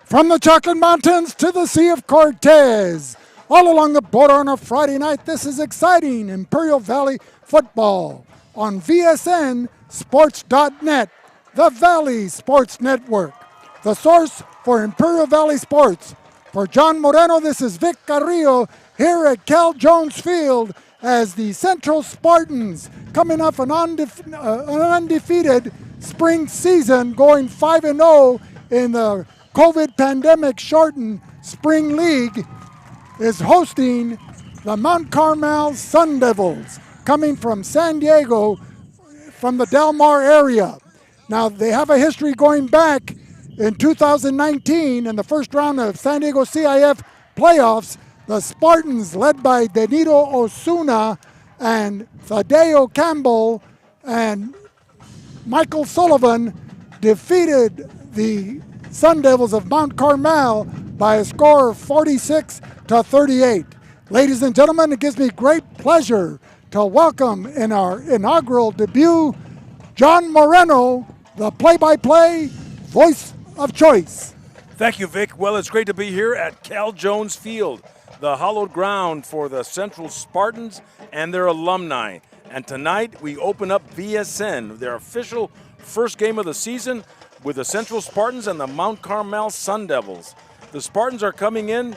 From the Chocolate Mountains to the Sea of Cortez, all along the border on a Friday night, this is exciting Imperial Valley football on VSN Sports.net, the Valley Sports Network, the source for Imperial Valley sports. For John Moreno, this is Vic Carrillo here at Cal Jones Field as the Central Spartans coming off an undefeated spring season, going 5-0 in the COVID pandemic shortened spring league, is hosting the Mount Carmel Sundevils coming from San Diego from the Del Mar area. Now they have a history going back in 2019 in the first round of San Diego CIF playoffs. The Spartans, led by Denito Osuna and Thadeo Campbell and Michael Sullivan, defeated the Sun Devils of Mount Carmel by a score of 46-38. Ladies and gentlemen, it gives me great pleasure to welcome in our inaugural debut, John Moreno, the play-by-play voice of choice. Thank you, Vic. Well, it's great to be here at Cal Jones Field, the hallowed ground for the Central Spartans and their alumni. And tonight we open up VSN, their official first game of the season, with the Central Spartans and the Mount Carmel Sundevils. The Spartans are coming in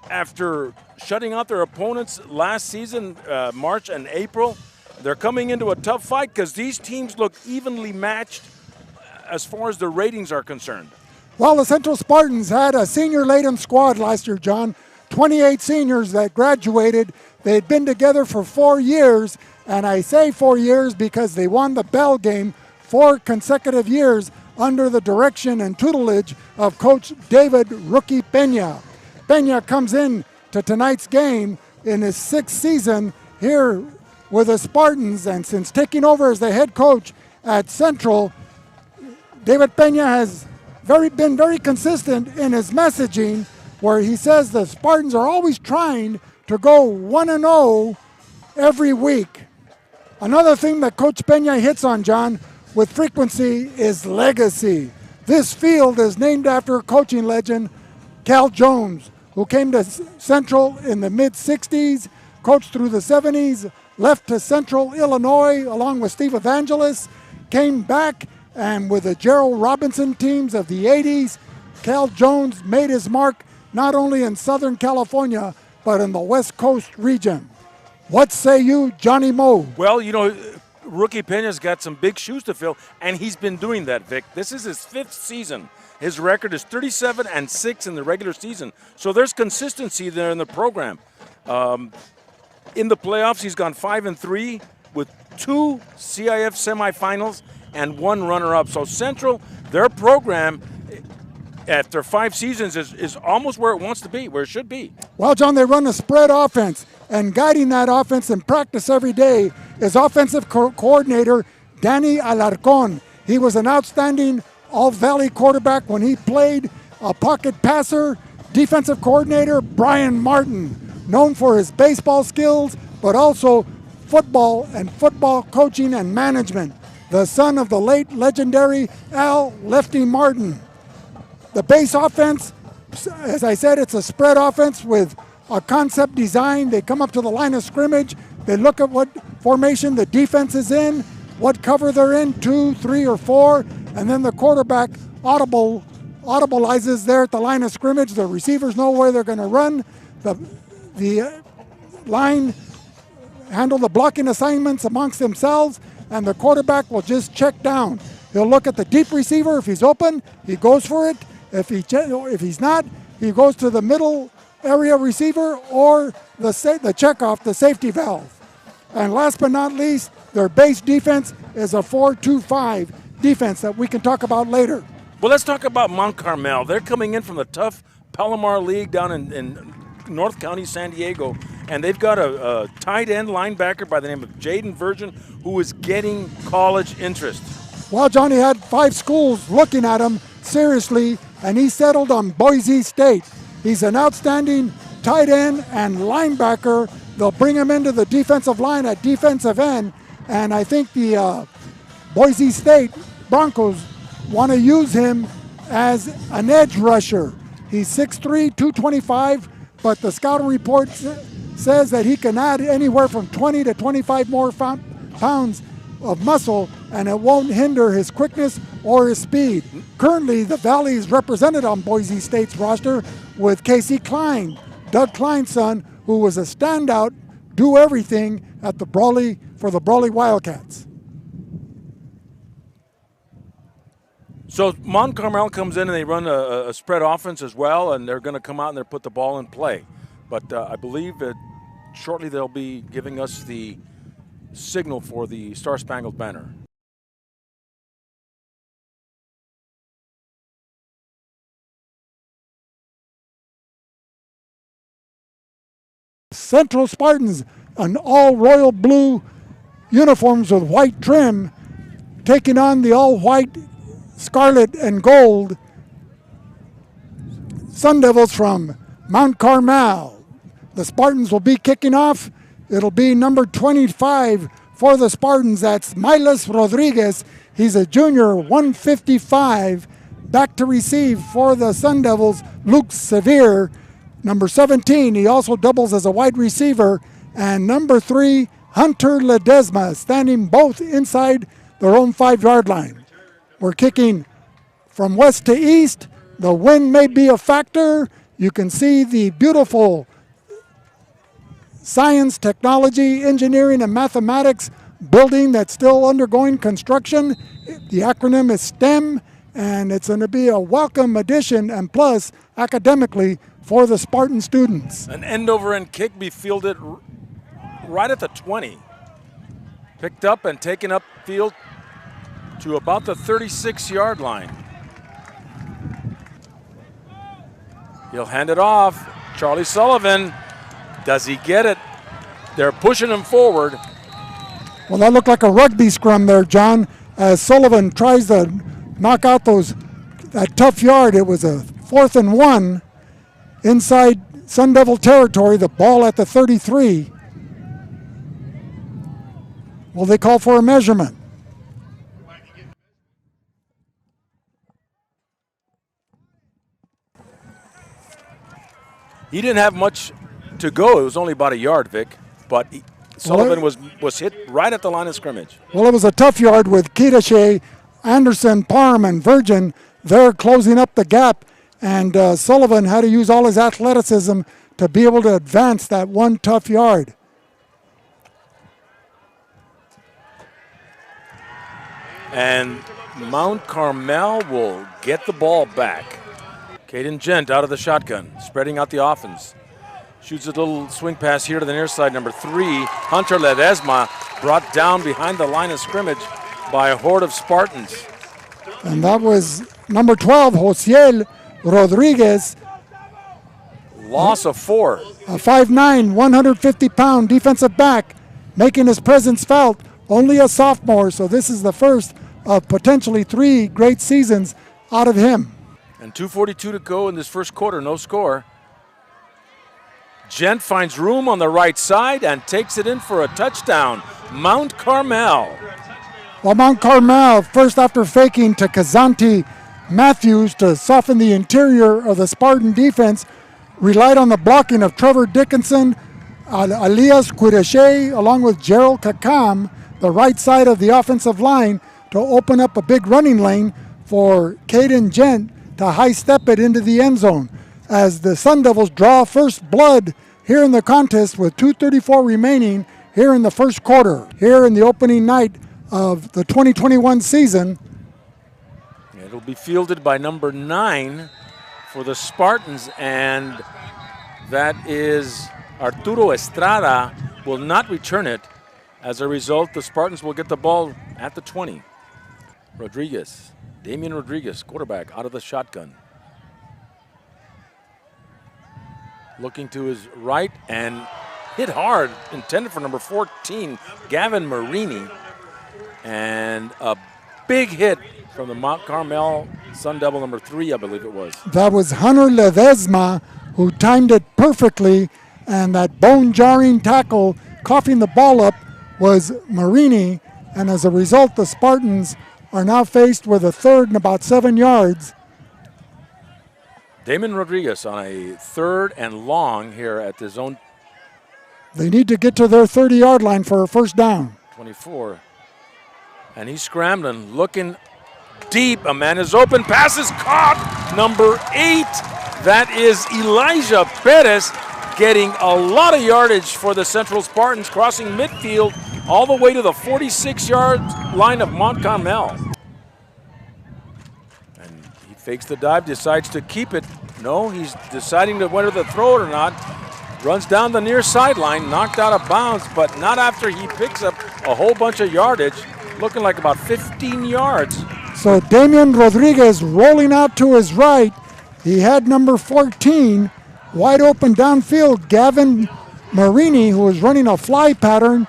after shutting out their opponents last season, March and April. They're coming into a tough fight because these teams look evenly matched as far as the ratings are concerned. Well, the Central Spartans had a senior-laden squad last year, John. 28 seniors that graduated. They'd been together for 4 years, and I say 4 years because they won the Bell game 4 consecutive years under the direction and tutelage of Coach David Rookie Peña. Peña comes in to tonight's game in his 6th season here with the Spartans, and since taking over as the head coach at Central, David Peña has been very consistent in his messaging, where he says the Spartans are always trying to go 1-0 every week. Another thing that Coach Peña hits on, John, with frequency is legacy. This field is named after coaching legend Cal Jones, who came to Central in the mid-60s, coached through the 70s, left to Central Illinois along with Steve Evangelos, came back, and with the Gerald Robinson teams of the 80s, Cal Jones made his mark not only in Southern California, but in the West Coast region. What say you, Johnny Moe? Well, you know, Rookie Peña's got some big shoes to fill, and he's been doing that, Vic. This is his 5th season. His record is 37-6 in the regular season. So there's consistency there in the program. In the playoffs, he's gone 5-3 with 2 CIF semifinals and 1 runner-up. So Central, their program, after 5 seasons, is almost where it wants to be, where it should be. Well, John, they run a spread offense, and guiding that offense in practice every day is offensive coordinator Danny Alarcon. He was an outstanding All-Valley quarterback when he played a pocket passer. Defensive coordinator Brian Martin, known for his baseball skills, but also football and football coaching and management. The son of the late legendary Al Lefty Martin. The base offense, as I said, it's a spread offense with a concept design. They come up to the line of scrimmage. They look at what formation the defense is in, what cover they're in, 2, 3, or 4, and then the quarterback audibleizes there at the line of scrimmage. The receivers know where they're going to run. The line handle the blocking assignments amongst themselves, and the quarterback will just check down. He'll look at the deep receiver. If he's open, he goes for it. If he's not, he goes to the middle area receiver or the checkoff, the safety valve. And last but not least, their base defense is a 4-2-5 defense that we can talk about later. Well, let's talk about Mount Carmel. They're coming in from the tough Palomar League down in North County, San Diego, and they've got a tight end linebacker by the name of Jaden Virgin who is getting college interest. Well, Johnny had 5 schools looking at him seriously, and he settled on Boise State. He's an outstanding tight end and linebacker. They'll bring him into the defensive line at defensive end, and I think the Boise State Broncos want to use him as an edge rusher. He's 6'3", 225, but the scouting report says that he can add anywhere from 20 to 25 more pounds of muscle, and it won't hinder his quickness or his speed. Currently, the Valley is represented on Boise State's roster with Casey Klein, Doug Klein's son, who was a standout, do everything at the Brawley for the Brawley Wildcats. So Mount Carmel comes in and they run a spread offense as well, and they're going to come out and they'll put the ball in play. But I believe that shortly they'll be giving us the signal for the Star-Spangled Banner. Central Spartans, an all royal blue uniforms with white trim, taking on the all white scarlet and gold Sundevils from Mount Carmel. The Spartans will be kicking off. It'll be number 25 for the Spartans. That's Miles Rodriguez. He's a junior, 155. Back to receive for the Sundevils, Luke Sevier. Number 17, he also doubles as a wide receiver. And number 3, Hunter Ledesma, standing both inside their own 5-yard line. We're kicking from west to east. The wind may be a factor. You can see the beautiful science, technology, engineering, and mathematics building that's still undergoing construction. The acronym is STEM, and it's going to be a welcome addition and plus academically for the Spartan students. An end-over-end kick be fielded right at the 20. Picked up and taken up field to about the 36-yard line. He'll hand it off. Charlie Sullivan, does he get it? They're pushing him forward. Well, that looked like a rugby scrum there, John, as Sullivan tries to knock out that tough yard. It was a 4th and 1 inside Sun Devil territory, the ball at the 33. Well, they call for a measurement. He didn't have much to go. It was only about a yard, Vic, but Sullivan was hit right at the line of scrimmage. Well, it was a tough yard with Kitashe, Anderson, Parham, and Virgin. They're closing up the gap, and Sullivan had to use all his athleticism to be able to advance that one tough yard. And Mount Carmel will get the ball back. Caden Gent out of the shotgun, spreading out the offense. Shoots a little swing pass here to the near side. Number 3, Hunter Ledesma, brought down behind the line of scrimmage by a horde of Spartans. And that was number 12, Josiel Rodriguez. Loss of 4. A 5'9", 150-pound defensive back, making his presence felt. Only a sophomore, so this is the first of potentially 3 great seasons out of him. And 2:42 to go in this first quarter, no score. Gent finds room on the right side and takes it in for a touchdown. Mount Carmel. Well, Mount Carmel, first after faking to Kazanti Matthews to soften the interior of the Spartan defense, relied on the blocking of Trevor Dickinson, Elias Quirashe, along with Gerald Kakam, the right side of the offensive line, to open up a big running lane for Caden Gent to high step it into the end zone. As the Sun Devils draw first blood here in the contest with 2:34 remaining here in the first quarter, here in the opening night of the 2021 season. It'll be fielded by number 9 for the Spartans, and that is Arturo Estrada. Will not return it. As a result, the Spartans will get the ball at the 20. Rodriguez, Damian Rodriguez, quarterback, out of the shotgun. Looking to his right and hit hard, intended for number 14, Gavin Marini. And a big hit from the Mount Carmel Sun Devil, number 3, I believe it was. That was Hunter Ledesma, who timed it perfectly, and that bone-jarring tackle, coughing the ball up, was Marini. And as a result, the Spartans are now faced with a third and about 7 yards. Damon Rodriguez on a 3rd and long here at the zone They need to get to their 30-yard line for a first down. 24. And he's scrambling, looking deep. A man is open. Pass is caught. Number 8. That is Elijah Perez getting a lot of yardage for the Central Spartans, crossing midfield all the way to the 46-yard line of Mount Carmel. And he fakes the dive, decides to keep it. No, he's deciding to whether to throw it or not. Runs down the near sideline, knocked out of bounds, but not after he picks up a whole bunch of yardage, looking like about 15 yards. So Damian Rodriguez rolling out to his right. He had number 14 wide open downfield. Gavin Marini, who was running a fly pattern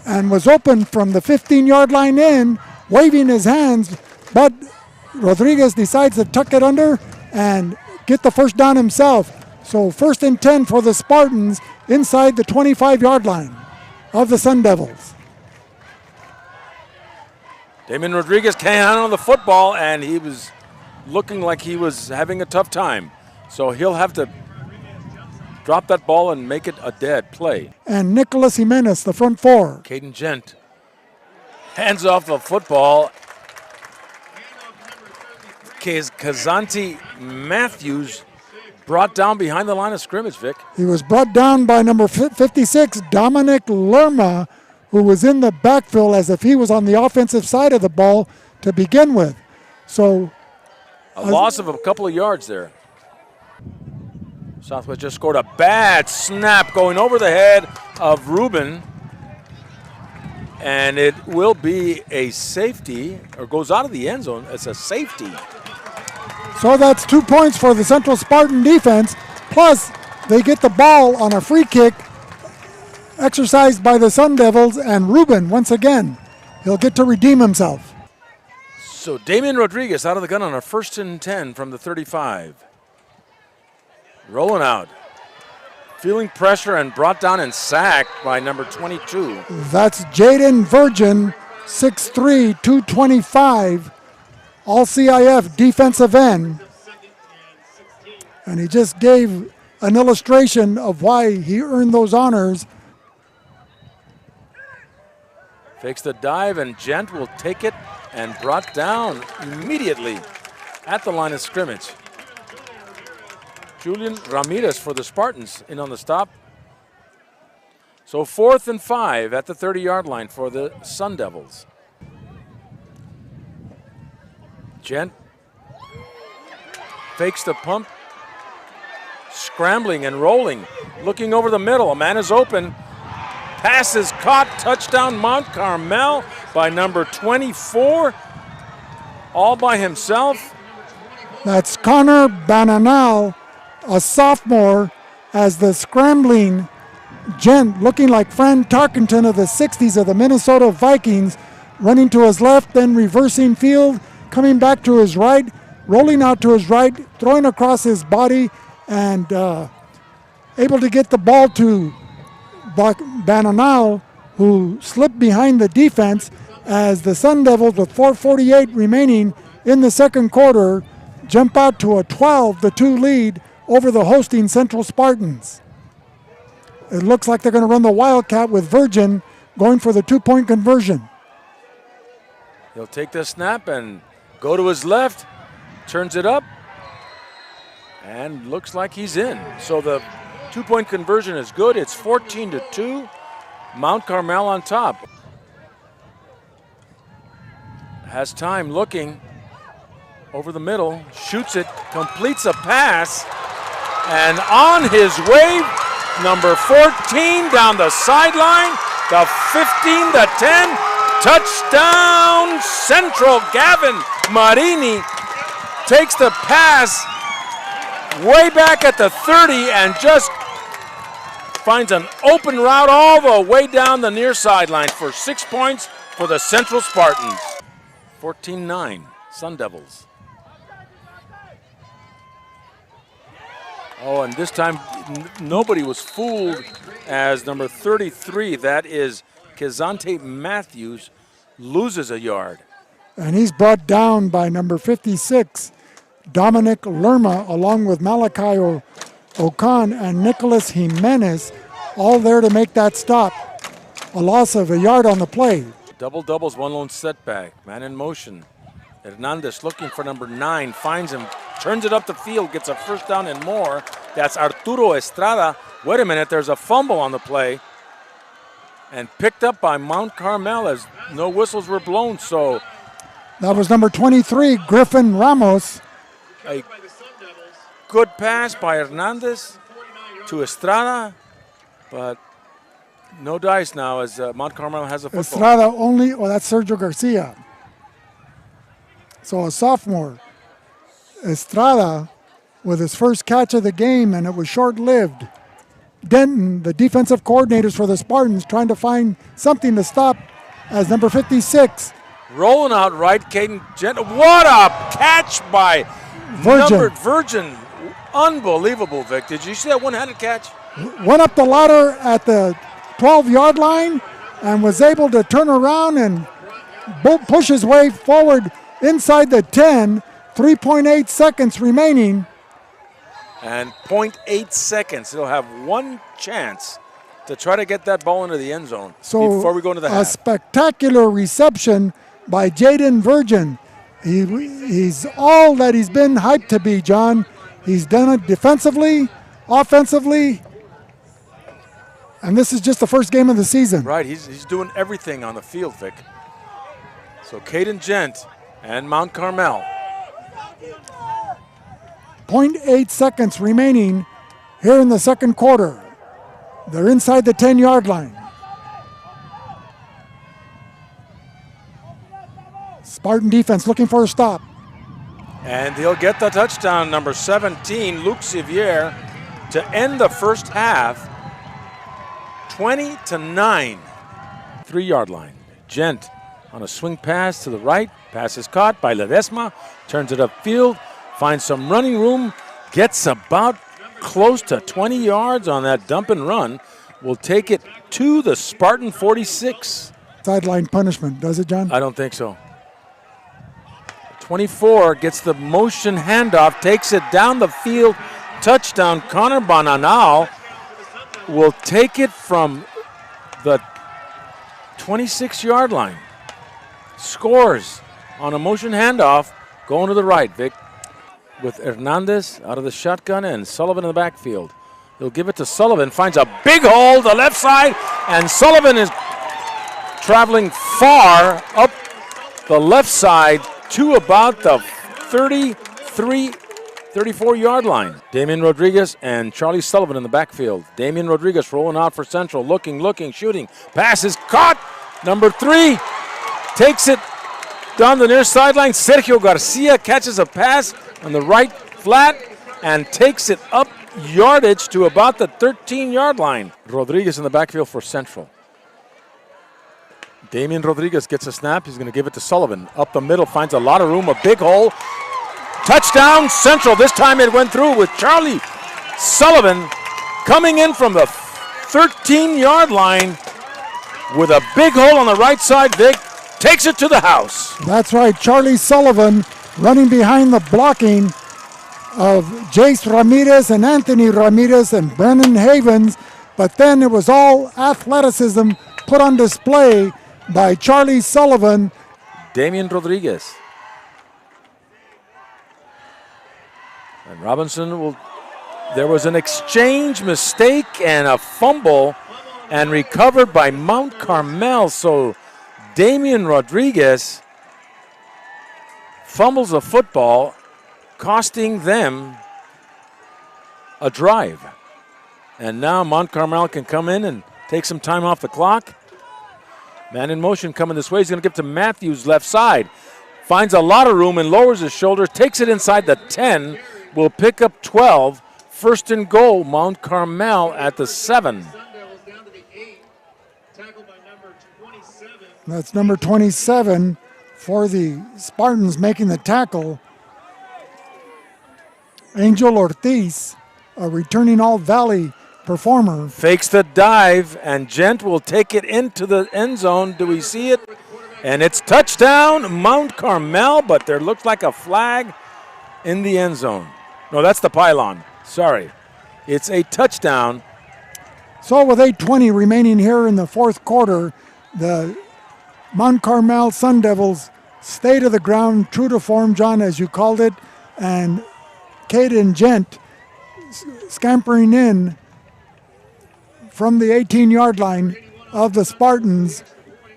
and was open from the 15-yard line in, waving his hands, but Rodriguez decides to tuck it under and get the first down himself. So 1st and 10 for the Spartans inside the 25-yard line of the Sundevils. Damon Rodriguez can't handle the football, and he was looking like he was having a tough time. So he'll have to drop that ball and make it a dead play. And Nicholas Jimenez, the front 4. Caden Gent hands off the football. Kazanti Matthews brought down behind the line of scrimmage, Vic. He was brought down by number 56, Dominic Lerma, who was in the backfield as if he was on the offensive side of the ball to begin with. So a loss of a couple of yards there. Southwest just scored a bad snap going over the head of Ruben. And it will be a safety, or goes out of the end zone. It's a safety. So that's 2 points for the Central Spartan defense. Plus, they get the ball on a free kick exercised by the Sundevils, and Ruben, once again, he'll get to redeem himself. So Damian Rodriguez out of the gun on a 1st and 10 from the 35. Rolling out. Feeling pressure and brought down and sacked by number 22. That's Jaden Virgin, 6'3", 225, all-CIF defensive end. And he just gave an illustration of why he earned those honors. Fakes the dive, and Gent will take it and brought down immediately at the line of scrimmage. Julian Ramirez for the Spartans in on the stop. So 4th and 5 at the 30-yard line for the Sundevils. Gent fakes the pump, scrambling and rolling, looking over the middle. A man is open. Pass is caught. Touchdown Mount Carmel by number 24, all by himself. That's Connor Bananal, a sophomore, as the scrambling Gent, looking like Fran Tarkenton of the 60s of the Minnesota Vikings, running to his left, then reversing field, coming back to his right, rolling out to his right, throwing across his body, and able to get the ball to Bananal, who slipped behind the defense as the Sundevils, with 4:48 remaining in the second quarter, jump out to a 12-2 lead over the hosting Central Spartans. It looks like they're going to run the Wildcat with Virgin going for the 2-point conversion. He'll take the snap and go to his left, turns it up, and looks like he's in. So the 2-point conversion is good. It's 14-2. Mount Carmel on top. Has time looking over the middle, shoots it, completes a pass, and on his way, number 14 down the sideline, the 15, the 10, touchdown Central. Gavin Marini takes the pass way back at the 30 and just finds an open route all the way down the near sideline for 6 points for the Central Spartans. 14-9, Sundevils. Oh, and this time nobody was fooled as number 33, that is Kazante Matthews, loses a yard. And he's brought down by number 56, Dominic Lerma, along with Malachi Okan and Nicholas Jimenez, all there to make that stop. A loss of a yard on the play. Double doubles, one lone setback. Man in motion. Hernandez looking for number 9, finds him, turns it up the field, gets a first down and more. That's Arturo Estrada. Wait a minute, there's a fumble on the play. And picked up by Mount Carmel as no whistles were blown. So that was number 23, Griffin Ramos. A good pass by Hernandez to Estrada, but no dice now as Mount Carmel has a football. Estrada only, that's Sergio Garcia. So a sophomore, Estrada, with his first catch of the game, and it was short-lived. Denton, the defensive coordinators for the Spartans, trying to find something to stop as number 56. Rolling out right, Caden Gent. What a catch by Virgin. Unbelievable, Vic. Did you see that one-handed catch? Went up the ladder at the 12-yard line and was able to turn around and push his way forward inside the 10. 3.8 seconds remaining. And 0.8 seconds. He'll have one chance to try to get that ball into the end zone before we go into the half. A spectacular reception by Jaden Virgin. He's all that he's been hyped to be, John. He's done it defensively, offensively, and this is just the first game of the season. Right, he's doing everything on the field, Vic. So Caden Gent and Mount Carmel. 0.8 seconds remaining here in the second quarter. They're inside the 10-yard line. Spartan defense looking for a stop. And he'll get the touchdown, number 17, Luke Sevier, to end the first half. 20-9. 3-yard line. Gent on a swing pass to the right. Pass is caught by Ledesma. Turns it upfield. Finds some running room. Gets about close to 20 yards on that dump and run. Will take it to the Spartan 46. Sideline punishment, does it, John? I don't think so. 24 gets the motion handoff. Takes it down the field. Touchdown. Connor Bananal will take it from the 26-yard line. Scores on a motion handoff. Going to the right, Vic, with Hernandez out of the shotgun and Sullivan in the backfield. He'll give it to Sullivan, finds a big hole to the left side, and Sullivan is traveling far up the left side to about the 34-yard line. Damian Rodriguez and Charlie Sullivan in the backfield. Damian Rodriguez rolling out for Central, looking, shooting. Pass is caught. Number 3 takes it down the near sideline. Sergio Garcia catches a pass on the right flat and takes it up yardage to about the 13-yard line. Rodriguez in the backfield for Central. Damian Rodriguez gets a snap. He's going to give it to Sullivan. Up the middle, finds a lot of room, a big hole. Touchdown Central. This time it went through with Charlie Sullivan coming in from the 13-yard line with a big hole on the right side. Vic takes it to the house. That's right, Charlie Sullivan running behind the blocking of Jace Ramirez and Anthony Ramirez and Brennan Havens, but then it was all athleticism put on display by Charlie Sullivan. Damian Rodriguez. And Robinson will, there was an exchange mistake and a fumble and recovered by Mount Carmel, so Damian Rodriguez fumbles the football, costing them a drive. And now Mount Carmel can come in and take some time off the clock. Man in motion coming this way. He's going to give to Matthews left side. Finds a lot of room and lowers his shoulder. Takes it inside the 10. Will pick up 12. First and goal, Mount Carmel at the 7. That's number 27 for the Spartans making the tackle. Angel Ortiz, a returning All-Valley performer. Fakes the dive, and Gent will take it into the end zone. Do we see it? And it's touchdown, Mount Carmel, but there looks like a flag in the end zone. No, that's the pylon. Sorry. It's a touchdown. So with 8:20 remaining here in the fourth quarter, the Mount Carmel Sundevils stay to the ground, true to form, John, as you called it, and Caden Gent scampering in from the 18-yard line of the Spartans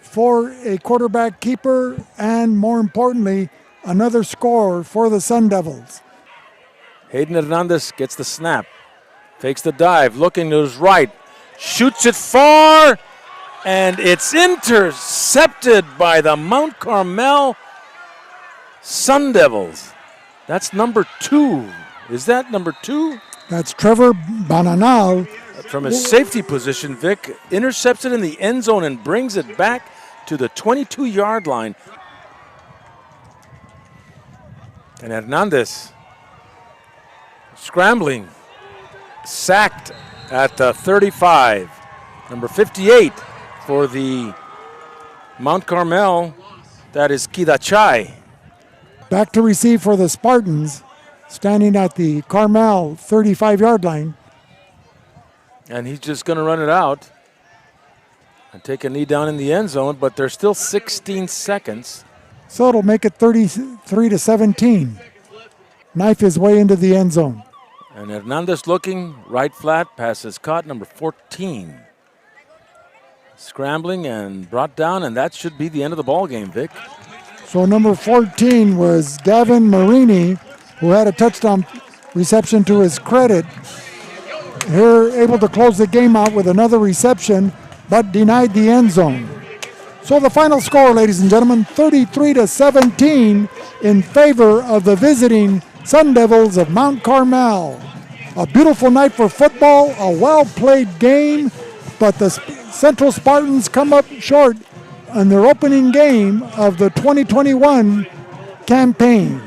for a quarterback keeper and, more importantly, another score for the Sun Devils. Hayden Hernandez gets the snap, fakes the dive, looking to his right, shoots it far, and it's intercepted by the Mount Carmel Sun Devils. That's number 2. Is that number 2? That's Trevor Bananal. From his safety position, Vic intercepts it in the end zone and brings it back to the 22-yard line. And Hernandez scrambling, sacked at the 35. Number 58 for the Mount Carmel, that is Kidachai. Back to receive for the Spartans, standing at the Carmel 35-yard line. And he's just going to run it out and take a knee down in the end zone, but there's still 16 seconds. So it'll make it 33-17. Knife his way into the end zone. And Hernandez looking, right flat, pass is caught, number 14. Scrambling and brought down, and that should be the end of the ball game, Vic. So number 14 was Gavin Marini, who had a touchdown reception to his credit. Here able to close the game out with another reception, but denied the end zone. So the final score, ladies and gentlemen, 33-17 in favor of the visiting Sun Devils of Mount Carmel. A beautiful night for football, a well-played game, but the Central Spartans come up short in their opening game of the 2021 campaign.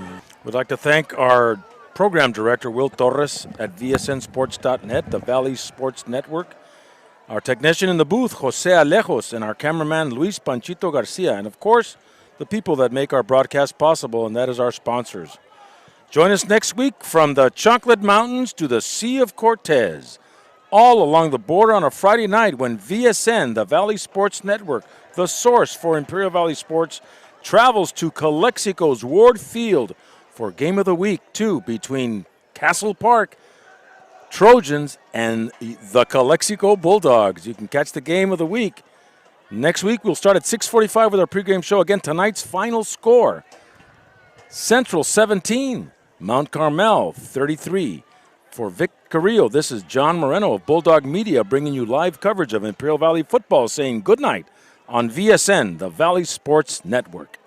We'd like to thank our program director, Will Torres, at VSNSports.net, the Valley Sports Network, our technician in the booth, Jose Alejos, and our cameraman, Luis Panchito Garcia, and of course, the people that make our broadcast possible, and that is our sponsors. Join us next week from the Chocolate Mountains to the Sea of Cortez, all along the border on a Friday night when VSN, the Valley Sports Network, the source for Imperial Valley sports, travels to Calexico's Ward Field for Game of the Week 2 between Castle Park, Trojans, and the Calexico Bulldogs. You can catch the Game of the Week. Next week, we'll start at 6:45 with our pregame show. Again, tonight's final score, Central 17, Mount Carmel 33. For Vic Carrillo, this is John Moreno of Bulldog Media bringing you live coverage of Imperial Valley football, saying good night on VSN, the Valley Sports Network.